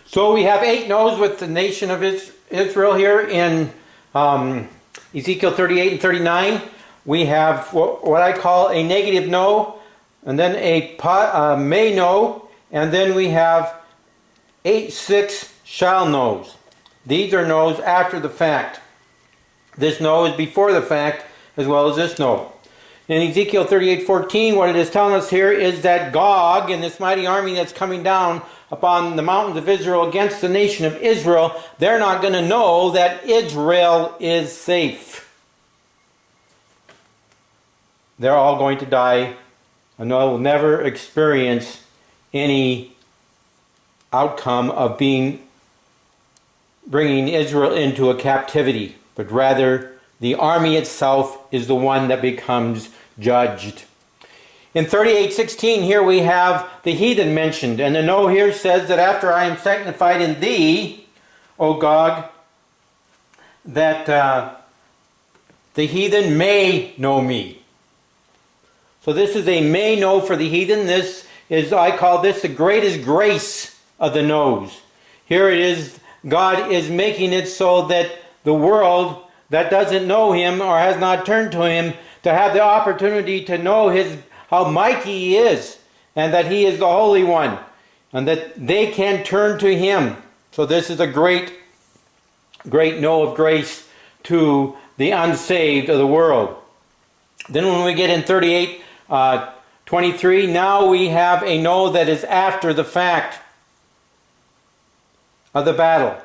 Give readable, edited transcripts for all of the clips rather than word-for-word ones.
So we have 8 no's with the nation of Israel here in Ezekiel 38 and 39. We have what I call a negative no, and then a may no, and then we have 6 shall no's. These are no's after the fact. This no is before the fact, as well as this no. In Ezekiel 38:14, what it is telling us here is that Gog and this mighty army that's coming down upon the mountains of Israel against the nation of Israel, they're not going to know that Israel is safe. They're all going to die, and they will never experience any outcome of bringing Israel into a captivity, but rather the army itself is the one that becomes judged. In 38:16 here we have the heathen mentioned, and the no here says that after I am sanctified in thee, O Gog, that the heathen may know me. So this is a may know for the heathen. This is, I call this the greatest grace of the no's. Here it is, God is making it so that the world that doesn't know him or has not turned to him to have the opportunity to know how mighty he is, and that he is the Holy One, and that they can turn to him. So this is a great no of grace to the unsaved of the world. Then when we get in 38:23, now we have a no that is after the fact of the battle.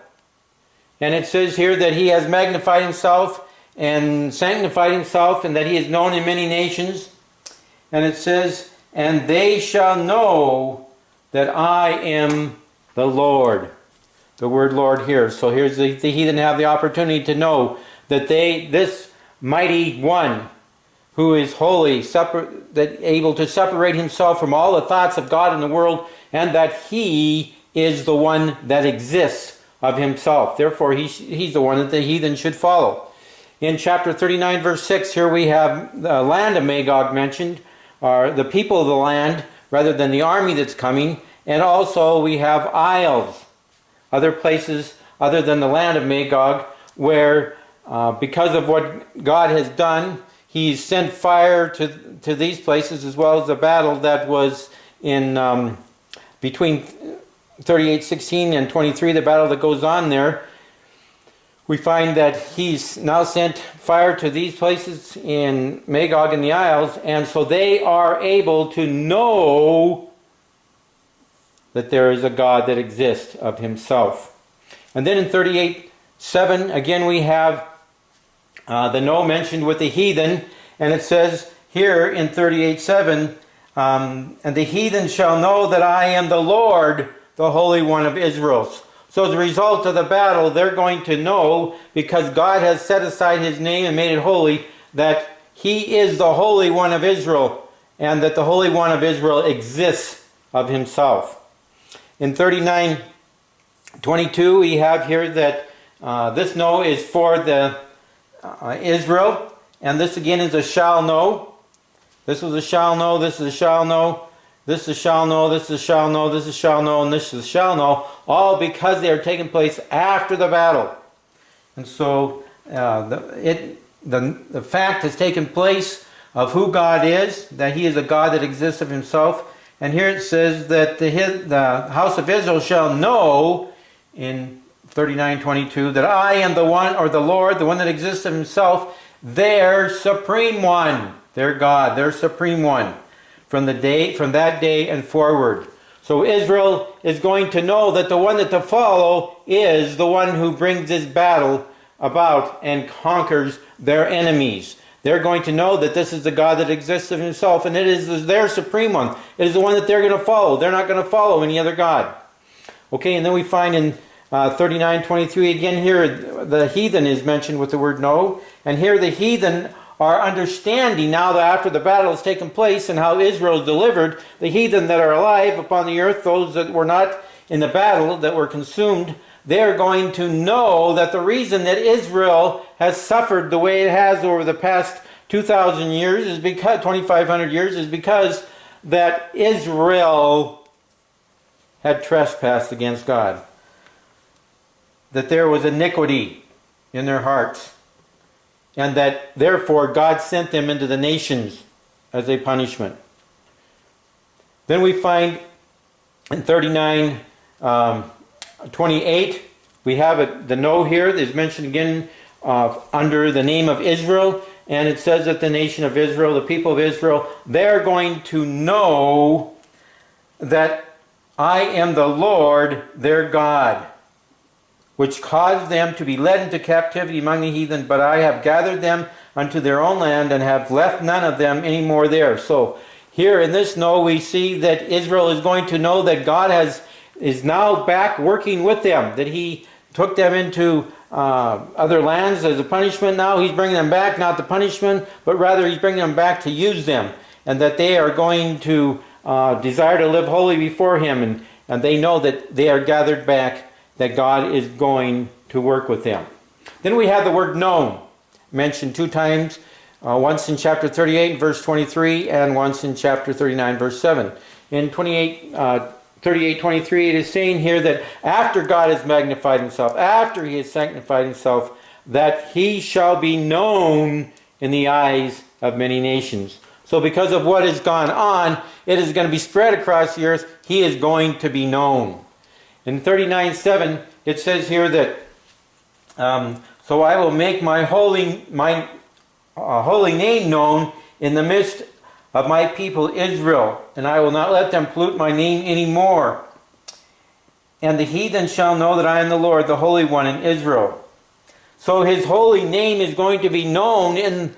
And it says here that he has magnified himself and sanctified himself, and that he is known in many nations. And it says, and they shall know that I am the Lord. The word Lord here. So here's the heathen have the opportunity to know that this mighty one who is holy, that able to separate himself from all the thoughts of God in the world, and that he is the one that exists of himself. Therefore, he's the one that the heathen should follow. In chapter 39, verse 6, here we have the land of Magog mentioned, or the people of the land, rather than the army that's coming. And also we have isles, other places other than the land of Magog, where because of what God has done, he's sent fire to these places, as well as the battle that was in between 38:16 and 23, the battle that goes on there. We find that he's now sent fire to these places in Magog and the Isles, and so they are able to know that there is a God that exists of himself. And then in 38:7, again we have the no mentioned with the heathen, and it says here in 38:7, and the heathen shall know that I am the Lord, the Holy One of Israel. So as a result of the battle, they're going to know, because God has set aside his name and made it holy, that he is the Holy One of Israel, and that the Holy One of Israel exists of himself. In 39:22, we have here that this no is for the Israel, and this again is a shall know. This was a shall know, this is a shall know. This is shall know, this is shall know, this is shall know, and this is shall know, all because they are taking place after the battle. And so the fact has taken place of who God is, that he is a God that exists of himself. And here it says that the house of Israel shall know in 39:22 that I am the one, or the Lord, the one that exists of himself, their supreme one, their God, their supreme one. From that day and forward. So Israel is going to know that the one that to follow is the one who brings this battle about and conquers their enemies. They're going to know that this is the God that exists of himself, and it is their supreme one. It is the one that they're going to follow. They're not going to follow any other God. Okay, and then we find in 39:23 again here, the heathen is mentioned with the word no, and here the heathen are understanding now that after the battle has taken place and how Israel is delivered, the heathen that are alive upon the earth, those that were not in the battle, that were consumed, they're going to know that the reason that Israel has suffered the way it has over the past 2,000 years, is because 2,500 years, is because that Israel had trespassed against God. that there was iniquity in their hearts, and that therefore God sent them into the nations as a punishment. Then we find in 39:28, we have it, the no here is mentioned again under the name of Israel, and it says that the nation of Israel, the people of Israel, they're going to know that I am the Lord their God, which caused them to be led into captivity among the heathen, but I have gathered them unto their own land and have left none of them any more there. So here in this no, we see that Israel is going to know that God is now back working with them, that he took them into other lands as a punishment. Now he's bringing them back, not the punishment, but rather he's bringing them back to use them, and that they are going to desire to live holy before him, and they know that they are gathered back, that God is going to work with them. Then we have the word known, mentioned 2 times, once in chapter 38, verse 23, and once in chapter 39, verse 7. In 38:23, it is saying here that after God has magnified himself, after he has sanctified himself, that he shall be known in the eyes of many nations. So because of what has gone on, it is going to be spread across the earth. He is going to be known. In 39:7, it says here that, so I will make my holy name known in the midst of my people Israel, and I will not let them pollute my name anymore. And the heathen shall know that I am the Lord, the Holy One in Israel. So his holy name is going to be known in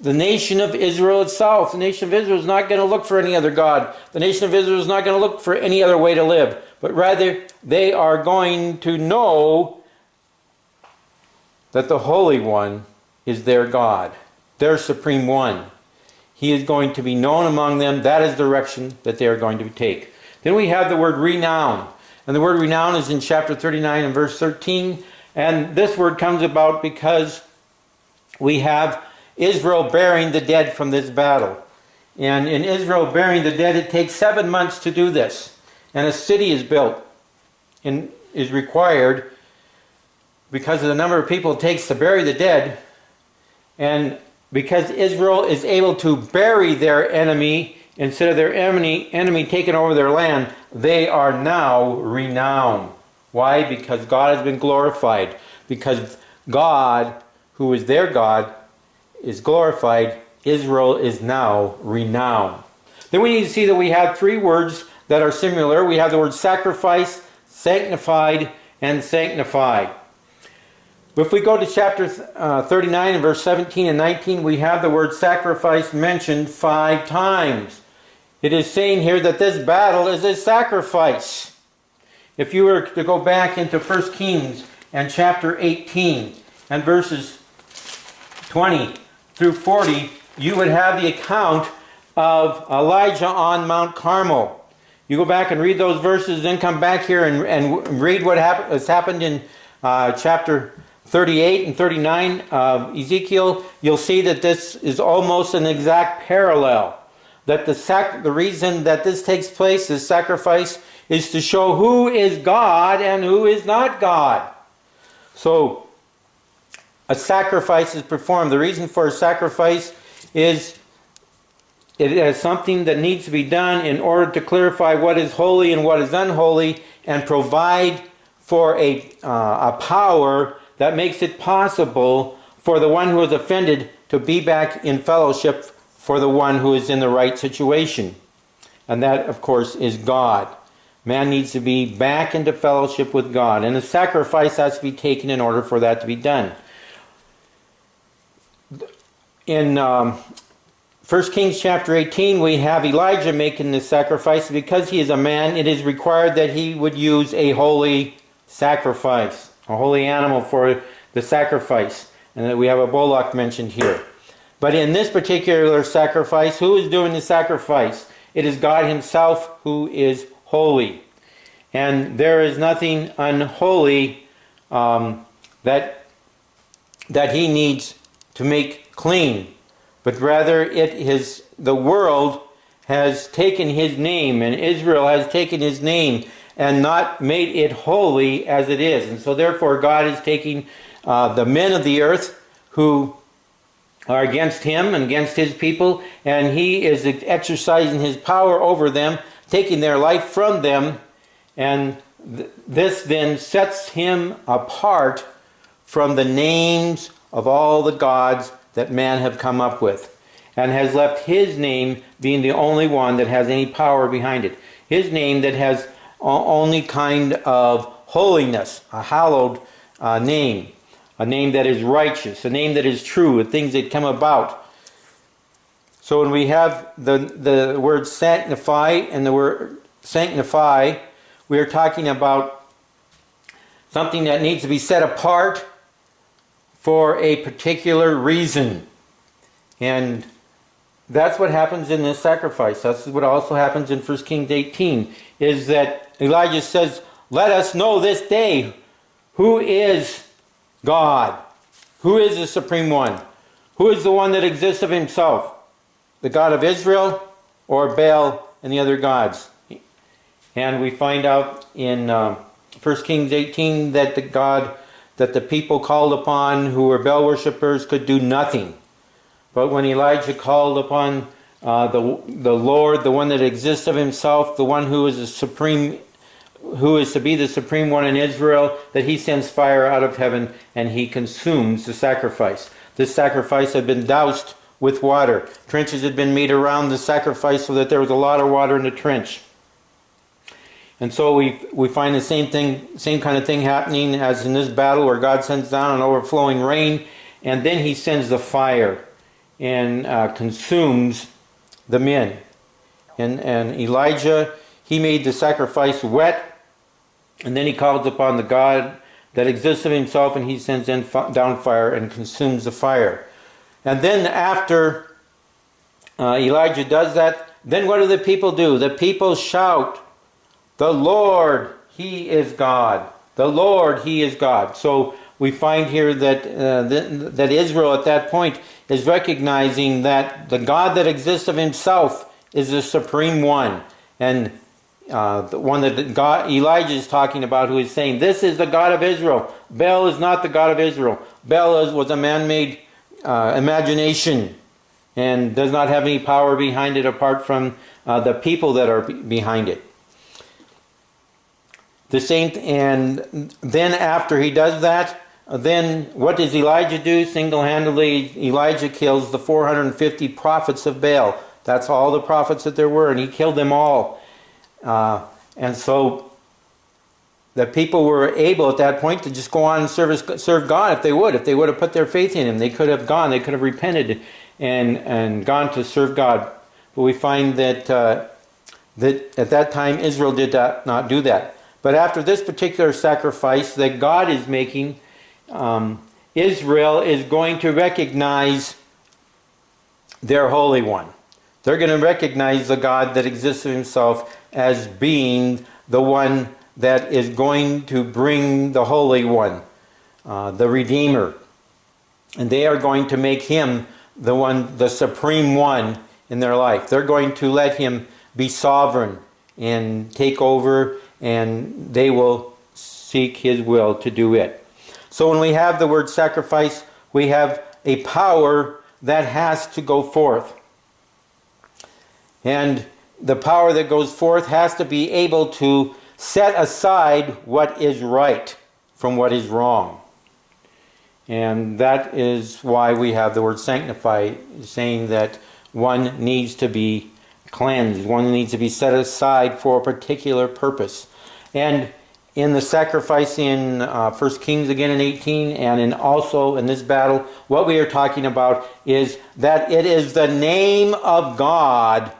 the nation of Israel itself. The nation of Israel is not going to look for any other God. The nation of Israel is not going to look for any other way to live, but rather they are going to know that the Holy One is their God, their Supreme One. He is going to be known among them. That is the direction that they are going to take. Then we have the word renown. And the word renown is in chapter 39 and verse 13. And this word comes about because we have Israel burying the dead from this battle. And in Israel burying the dead, it takes 7 months to do this. And a city is built and is required because of the number of people it takes to bury the dead. And because Israel is able to bury their enemy instead of their enemy taking over their land, they are now renowned. Why? Because God has been glorified. Because God, who is their God, is glorified. Israel is now renowned. Then we need to see that we have 3 words that are similar. We have the word sacrifice, sanctified, and sanctified. If we go to chapter 39 and verse 17 and 19, we have the word sacrifice mentioned 5 times. It is saying here that this battle is a sacrifice. If you were to go back into 1 Kings and chapter 18 and verses 20 through 40, you would have the account of Elijah on Mount Carmel. You go back and read those verses, then come back here and read what has happened in chapter 38 and 39 of Ezekiel. You'll see that this is almost an exact parallel. That the reason that this takes place, this sacrifice, is to show who is God and who is not God. So, a sacrifice is performed. The reason for a sacrifice is it is something that needs to be done in order to clarify what is holy and what is unholy, and provide for a power that makes it possible for the one who is offended to be back in fellowship for the one who is in the right situation. And that, of course, is God. Man needs to be back into fellowship with God. And a sacrifice has to be taken in order for that to be done. In 1 Kings chapter 18, we have Elijah making this sacrifice. Because he is a man, it is required that he would use a holy sacrifice, a holy animal for the sacrifice. And that we have a bullock mentioned here. But in this particular sacrifice, who is doing the sacrifice? It is God himself who is holy. And there is nothing unholy that he needs to make clean. But rather the world has taken his name, and Israel has taken his name, and not made it holy as it is. And so therefore God is taking the men of the earth who are against him and against his people, and he is exercising his power over them, taking their life from them, and this then sets him apart from the names of all the gods that man have come up with, and has left his name being the only one that has any power behind it. His name that has only kind of holiness, a hallowed name, a name that is righteous, a name that is true, and things that come about. So when we have the word sanctify and the word sanctify, we are talking about something that needs to be set apart for a particular reason. And that's what happens in this sacrifice. That's what also happens in 1 Kings 18, is that Elijah says, let us know this day who is God, who is the Supreme One, who is the one that exists of himself, the God of Israel or Baal and the other gods. And we find out in 1 Kings 18 that the God that the people called upon who were Baal worshippers could do nothing. But when Elijah called upon the Lord, the one that exists of himself, the one who is the supreme, who is to be the supreme one in Israel, that he sends fire out of heaven and he consumes the sacrifice. This sacrifice had been doused with water. Trenches had been made around the sacrifice so that there was a lot of water in the trench. And so we find the same kind of thing happening as in this battle, where God sends down an overflowing rain, and then he sends the fire and consumes the men. And Elijah, he made the sacrifice wet, and then he calls upon the God that exists of himself, and he sends down fire and consumes the fire. And then after Elijah does that, then what do the people do? The people shout, "The Lord, he is God. The Lord, he is God." So we find here that that Israel at that point is recognizing that the God that exists of himself is the supreme one. And the one that Elijah is talking about, who is saying, this is the God of Israel. Baal is not the God of Israel. Baal was a man-made imagination and does not have any power behind it apart from the people that are behind it. The same, and then after he does that, then what does Elijah do? Single-handedly, Elijah kills the 450 prophets of Baal. That's all the prophets that there were, and he killed them all. And so the people were able at that point to just go on and serve God if they would. If they would have put their faith in him, they could have gone. They could have repented and gone to serve God. But we find that that at that time Israel did not do that. But after this particular sacrifice that God is making, Israel is going to recognize their Holy One. They're going to recognize the God that exists of himself as being the one that is going to bring the Holy One, the Redeemer. And they are going to make him the one, the supreme one in their life. They're going to let him be sovereign and take over, and they will seek his will to do it. So when we have the word sacrifice, we have a power that has to go forth. And the power that goes forth has to be able to set aside what is right from what is wrong. And that is why we have the word sanctify, saying that one needs to be cleansed, one needs to be set aside for a particular purpose. And in the sacrifice in 1 Kings again in 18, and also in this battle, what we are talking about is that it is the name of God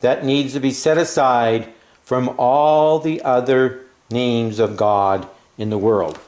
that needs to be set aside from all the other names of God in the world.